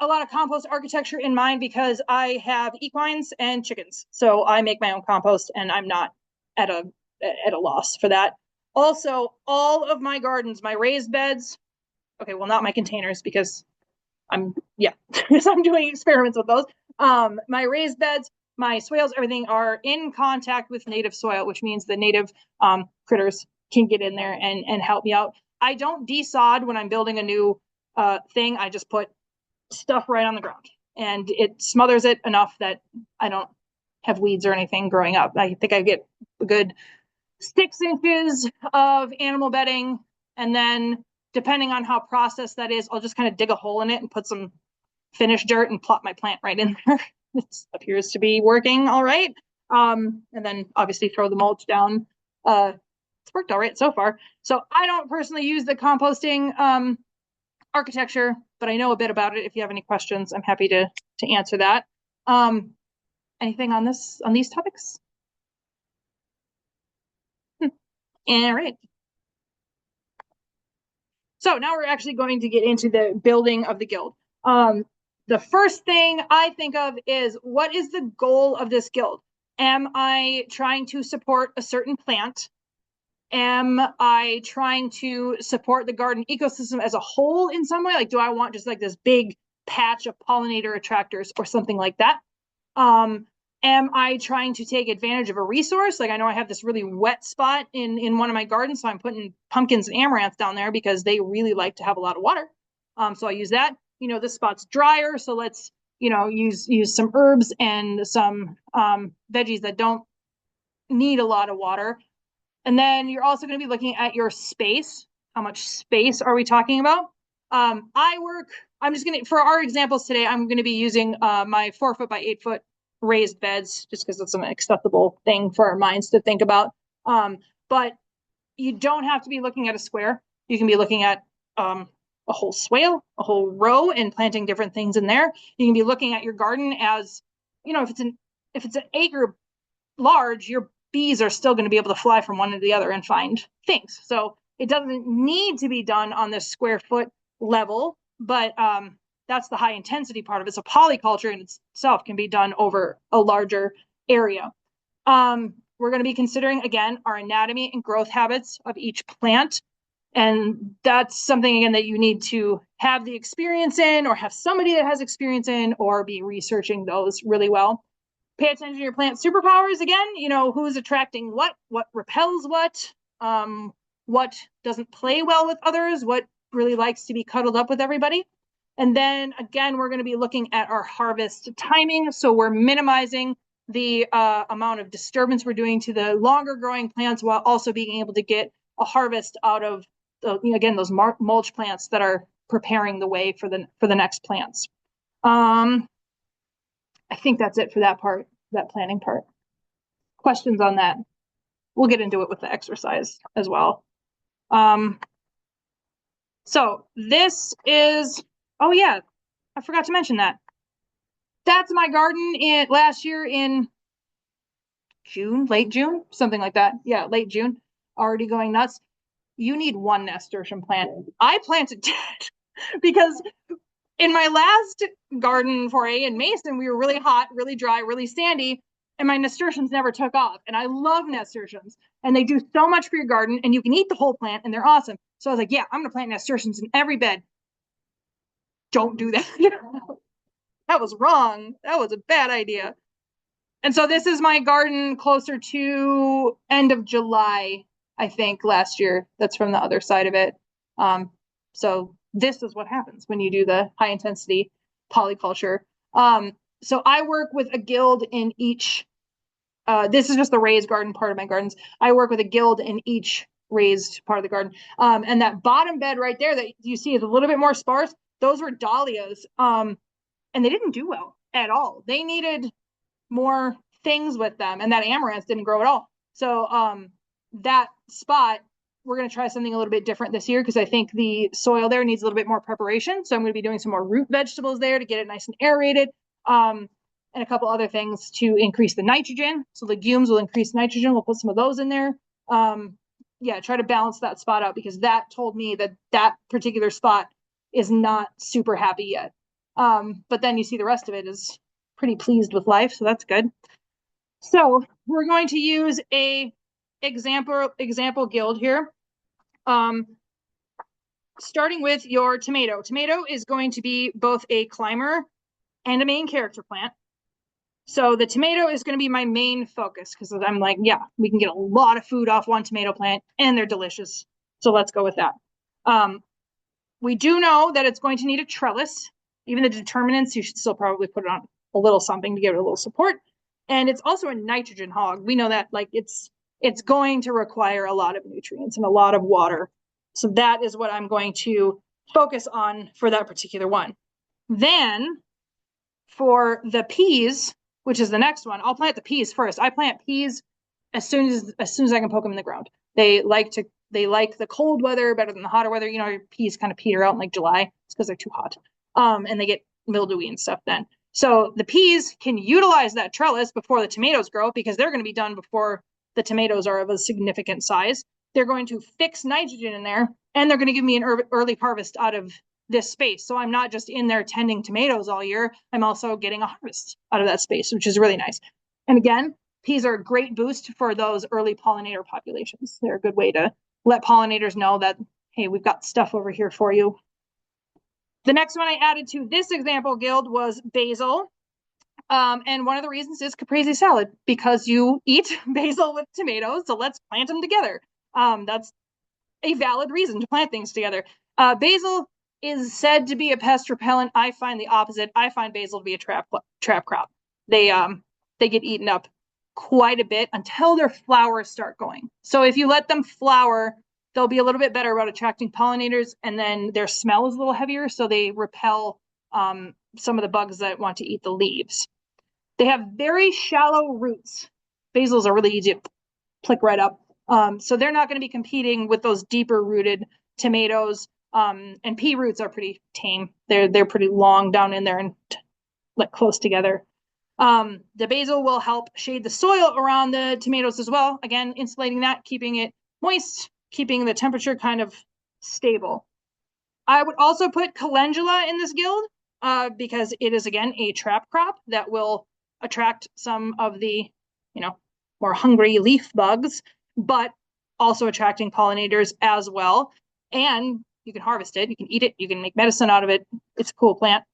a lot of compost architecture in mind because I have equines and chickens. So I make my own compost, and I'm not at a loss for that. Also, all of my gardens, my raised beds, okay, well, not my containers because because I'm doing experiments with those. My raised beds, my swales, everything are in contact with native soil, which means the native critters can get in there and help me out. I don't desod when I'm building a new thing. I just put stuff right on the ground, and it smothers it enough that I don't have weeds or anything growing up. I think I get a good 6 inches of animal bedding, and then depending on how processed that is, I'll just kind of dig a hole in it and put some finished dirt and plop my plant right in there. It appears to be working all right. And then obviously throw the mulch down. It's worked all right so far. So I don't personally use the composting architecture, but I know a bit about it. If you have any questions, I'm happy to answer that. Anything on these topics? All right. So now we're actually going to get into the building of the guild. The first thing I think of is, what is the goal of this guild? Am I trying to support a certain plant? Am I trying to support the garden ecosystem as a whole in some way? Like, do I want just like this big patch of pollinator attractors or something like that? Am I trying to take advantage of a resource? Like, I know I have this really wet spot in one of my gardens, so I'm putting pumpkins and amaranth down there because they really like to have a lot of water. So I use that. This spot's drier, so let's, use some herbs and some veggies that don't need a lot of water. And then you're also going to be looking at your space. How much space are we talking about? I'm just going to, for our examples today, I'm going to be using my 4-foot by 8-foot raised beds, just because it's an acceptable thing for our minds to think about. But you don't have to be looking at a square. You can be looking at a whole swale, a whole row, and planting different things in there. You can be looking at your garden as, if it's an acre large, your bees are still going to be able to fly from one to the other and find things. So it doesn't need to be done on this square foot level, but that's the high intensity part of it. So polyculture in itself can be done over a larger area. We're going to be considering, again, our anatomy and growth habits of each plant. And that's something, again, that you need to have the experience in, or have somebody that has experience in, or be researching those really well. Pay attention to your plant superpowers again, who's attracting what repels what doesn't play well with others, what really likes to be cuddled up with everybody. And then again, we're going to be looking at our harvest timing. So we're minimizing the amount of disturbance we're doing to the longer growing plants, while also being able to get a harvest out of those mulch plants that are preparing the way for the next plants. I think that's it for that part, that planning part. Questions on that? We'll get into it with the exercise as well. So this is, oh yeah, I forgot to mention that. That's my garden last year in June, late June, something like that. Yeah, late June, already going nuts. You need one nasturtium plant. I planted 10 because in my last garden foray in Mason, we were really hot, really dry, really sandy. and my nasturtiums never took off. And I love nasturtiums, and they do so much for your garden, and you can eat the whole plant, and they're awesome. So I was like, yeah, I'm gonna plant nasturtiums in every bed. Don't do that. That was wrong. That was a bad idea. And so this is my garden closer to end of July, I think, last year. That's from the other side of it. So this is what happens when you do the high intensity polyculture. So I work with a guild in each, this is just the raised garden part of my gardens. I work with a guild in each raised part of the garden. And that bottom bed right there that you see is a little bit more sparse. Those were dahlias. And they didn't do well at all. They needed more things with them, and that amaranth didn't grow at all. So that spot, we're going to try something a little bit different this year because I think the soil there needs a little bit more preparation. So I'm going to be doing some more root vegetables there to get it nice and aerated, and a couple other things to increase the nitrogen. So legumes will increase nitrogen. We'll put some of those in there. Yeah, try to balance that spot out because that told me that that particular spot is not super happy yet. But then you see the rest of it is pretty pleased with life, so that's good. So we're going to use a example guild here. Starting with your tomato. Tomato is going to be both a climber and a main character plant. So the tomato is going to be my main focus because I'm like, yeah, we can get a lot of food off one tomato plant and they're delicious. So let's go with that. We do know that it's going to need a trellis. Even the determinants, you should still probably put it on a little something to give it a little support. And it's also a nitrogen hog. We know that like it's going to require a lot of nutrients and a lot of water. So that is what I'm going to focus on for that particular one. Then for the peas, which is the next one, I'll plant the peas first. I plant peas as soon as I can poke them in the ground. They like the cold weather better than the hotter weather. You know, your peas kind of peter out in like July. It's because they're too hot. And they get mildewy and stuff then. So the peas can utilize that trellis before the tomatoes grow because they're going to be done before the tomatoes are of a significant size. They're going to fix nitrogen in there, and they're going to give me an early harvest out of this space. So I'm not just in there tending tomatoes all year. I'm also getting a harvest out of that space, which is really nice. And again, peas are a great boost for those early pollinator populations. They're a good way to let pollinators know that, hey, we've got stuff over here for you. The next one I added to this example guild was basil. And one of the reasons is caprese salad, because you eat basil with tomatoes, so let's plant them together. That's a valid reason to plant things together. Basil is said to be a pest repellent. I find the opposite. I find basil to be a trap crop. They get eaten up quite a bit until their flowers start going. So if you let them flower, they'll be a little bit better about attracting pollinators, and then their smell is a little heavier, so they repel some of the bugs that want to eat the leaves. They have very shallow roots. Basils are really easy to pluck right up. So they're not going to be competing with those deeper rooted tomatoes. And pea roots are pretty tame. They're pretty long down in there and like close together. The basil will help shade the soil around the tomatoes as well. Again, insulating that, keeping it moist, keeping the temperature kind of stable. I would also put calendula in this guild because it is, again, a trap crop that will attract some of the, more hungry leaf bugs, but also attracting pollinators as well. And you can harvest it, you can eat it, you can make medicine out of it. It's a cool plant.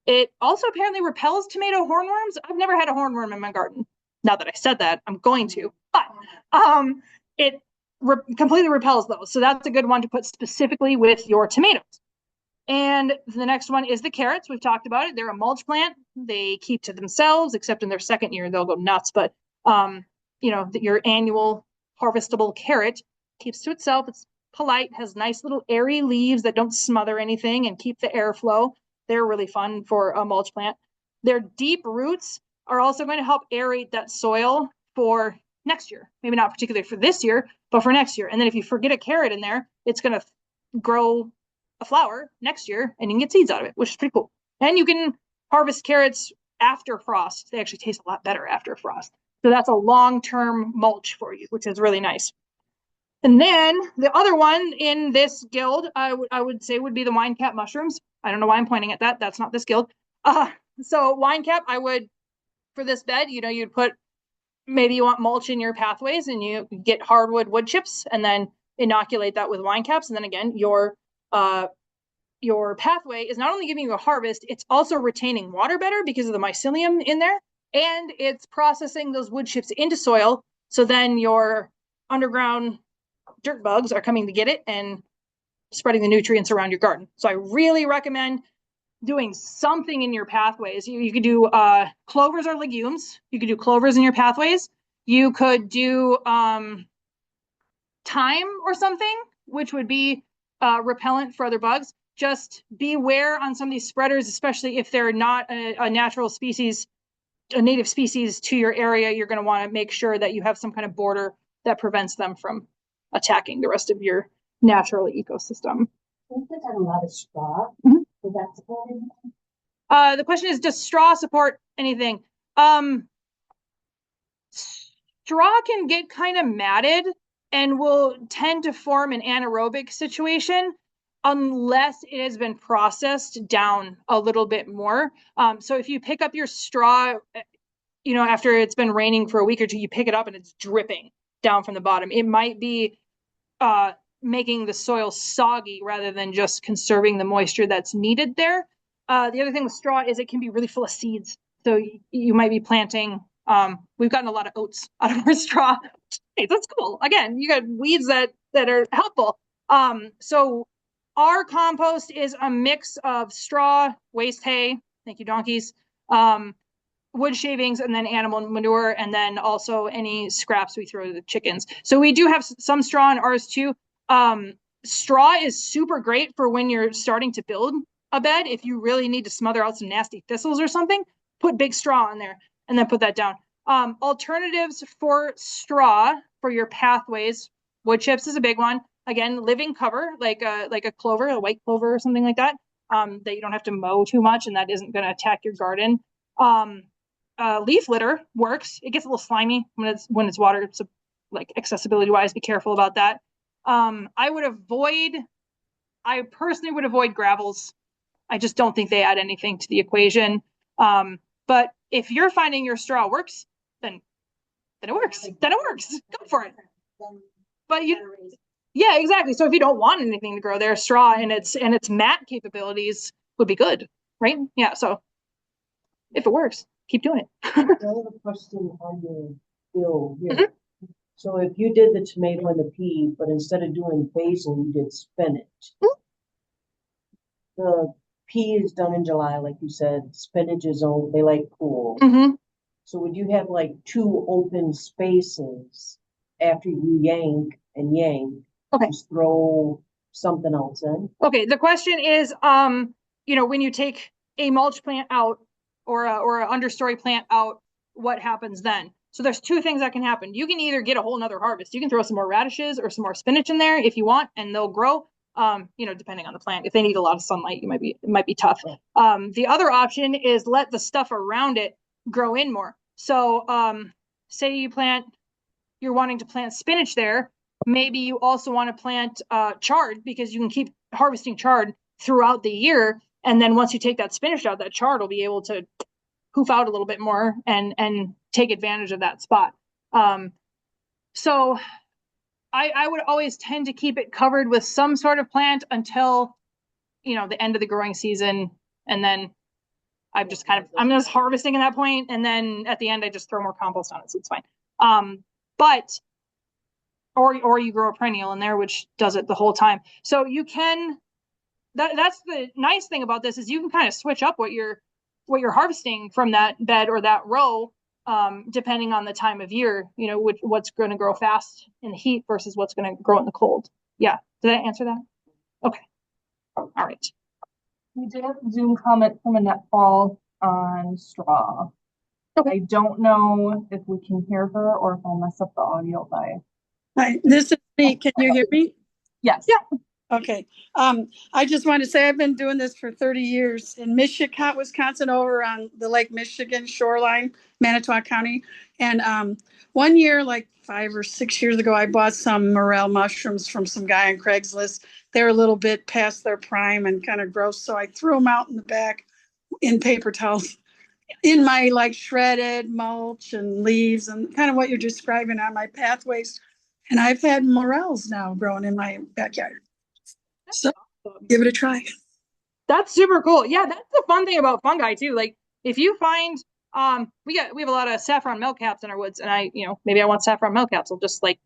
It also apparently repels tomato hornworms. I've never had a hornworm in my garden. Now that I said that, I'm going to, but it completely repels those. So that's a good one to put specifically with your tomatoes. And the next one is the carrots. We've talked about it. They're a mulch plant. They keep to themselves, except in their second year, they'll go nuts. But, your annual harvestable carrot keeps to itself. It's polite, has nice little airy leaves that don't smother anything and keep the airflow. They're really fun for a mulch plant. Their deep roots are also going to help aerate that soil for next year. Maybe not particularly for this year, but for next year. And then if you forget a carrot in there, it's going to grow a flower next year and you can get seeds out of it, which is pretty cool. And you can harvest carrots after frost. They actually taste a lot better after frost. So that's a long-term mulch for you, which is really nice. And then the other one in this guild, I would say would be the wine cap mushrooms. I don't know why I'm pointing at that. That's not this guild. So wine cap, I would, for this bed, you'd put maybe you want mulch in your pathways and you get hardwood wood chips and then inoculate that with wine caps. And then again, your pathway is not only giving you a harvest, it's also retaining water better because of the mycelium in there. And it's processing those wood chips into soil. So then your underground dirt bugs are coming to get it and spreading the nutrients around your garden. So I really recommend doing something in your pathways. You could do clovers or legumes. You could do clovers in your pathways. You could do thyme or something, which would be repellent for other bugs. Just beware on some of these spreaders, especially if they're not a natural species, a native species to your area. You're going to want to make sure that you have some kind of border that prevents them from attacking the rest of your natural ecosystem. We've done a lot of straw. Mhm. Does that support anything? The question is, does straw support anything? Straw can get kind of matted and will tend to form an anaerobic situation unless it has been processed down a little bit more. So if you pick up your straw, after it's been raining for a week or two, you pick it up and it's dripping down from the bottom. It might be making the soil soggy rather than just conserving the moisture that's needed there. The other thing with straw is it can be really full of seeds. So you might be planting, we've gotten a lot of oats out of our straw. Hey, that's cool. Again, you got weeds that are helpful. So our compost is a mix of straw, waste hay, thank you donkeys, wood shavings, and then animal manure, and then also any scraps we throw to the chickens. So we do have some straw in ours too. Straw is super great for when you're starting to build a bed. If you really need to smother out some nasty thistles or something, put big straw in there and then put that down. Alternatives for straw for your pathways, wood chips is a big one. Again, living cover, like a clover, a white clover or something like that, that you don't have to mow too much and that isn't going to attack your garden. Leaf litter works. It gets a little slimy when it's watered, so like accessibility wise, be careful about that. I personally would avoid gravels. I just don't think they add anything to the equation. But if you're finding your straw works, then it works. Then it works. Go for it. But yeah, exactly. So if you don't want anything to grow there, straw and its mat capabilities would be good, right? Yeah. So if it works, keep doing it. I have a question on your bill here. So if you did the tomato and the pea, but instead of doing basil, you did spinach. The pea is done in July, like you said. Spinach is on, they like cool. So would you have like two open spaces after you yank and yank? Okay. Just throw something else in? Okay. The question is, when you take a mulch plant out or an understory plant out, what happens then? So there's two things that can happen. You can either get a whole nother harvest. You can throw some more radishes or some more spinach in there if you want, and they'll grow. Depending on the plant. If they need a lot of sunlight, it might be tough. The other option is let the stuff around it grow in more. So say you're wanting to plant spinach there. Maybe you also want to plant chard because you can keep harvesting chard throughout the year. And then once you take that spinach out, that chard will be able to poof out a little bit more and take advantage of that spot. So I would always tend to keep it covered with some sort of plant until, the end of the growing season. And then I'm just harvesting at that point. And then at the end, I just throw more compost on it. So it's fine. Or you grow a perennial in there, which does it the whole time. So you can, that's the nice thing about this is you can kind of switch up what you're harvesting from that bed or that row, depending on the time of year, what's going to grow fast in the heat versus what's going to grow in the cold. Yeah. Did I answer that? Okay. All right. We did have a Zoom comment from Annette Fall on straw. Okay. I don't know if we can hear her or if I'll mess up the audio by. Hi, this is me. Can you hear me? Yes. Yeah. Okay. I just want to say I've been doing this for 30 years in Michigan, Wisconsin, over on the Lake Michigan shoreline, Manitowoc County. And 1 year, like 5 or 6 years ago, I bought some morel mushrooms from some guy on Craigslist. They're a little bit past their prime and kind of gross. So I threw them out in the back in paper towels. in my like shredded mulch and leaves and kind of what you're describing on my pathways. And I've had morels now growing in my backyard. So give it a try. That's super cool. Yeah, that's the fun thing about fungi too. Like if you find we have a lot of saffron milkcaps in our woods, and maybe I want saffron milkcaps. I'll just like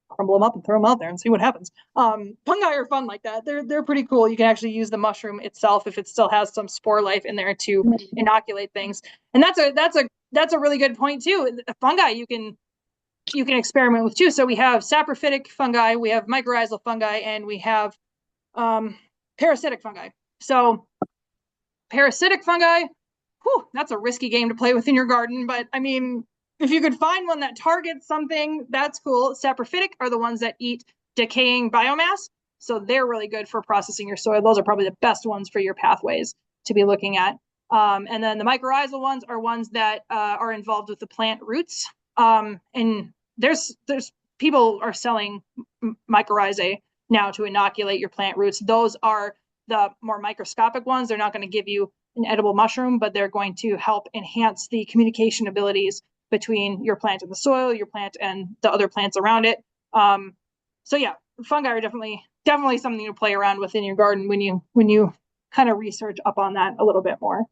crumble them up and throw them out there and see what happens. Fungi are fun like that. They're pretty cool. You can actually use the mushroom itself if it still has some spore life in there to inoculate things. And that's a really good point too. Fungi you can experiment with too. So we have saprophytic fungi, we have mycorrhizal fungi, and we have parasitic fungi. So parasitic fungi, that's a risky game to play with in your garden, but I mean, if you could find one that targets something, that's cool. Saprophytic are the ones that eat decaying biomass. So they're really good for processing your soil. Those are probably the best ones for your pathways to be looking at. And then the mycorrhizal ones are ones that are involved with the plant roots. And there's people are selling mycorrhizae now to inoculate your plant roots. Those are the more microscopic ones. They're not going to give you an edible mushroom, but they're going to help enhance the communication abilities between your plant and the soil, your plant and the other plants around it. So yeah, fungi are definitely something to play around with in your garden when you kind of research up on that a little bit more.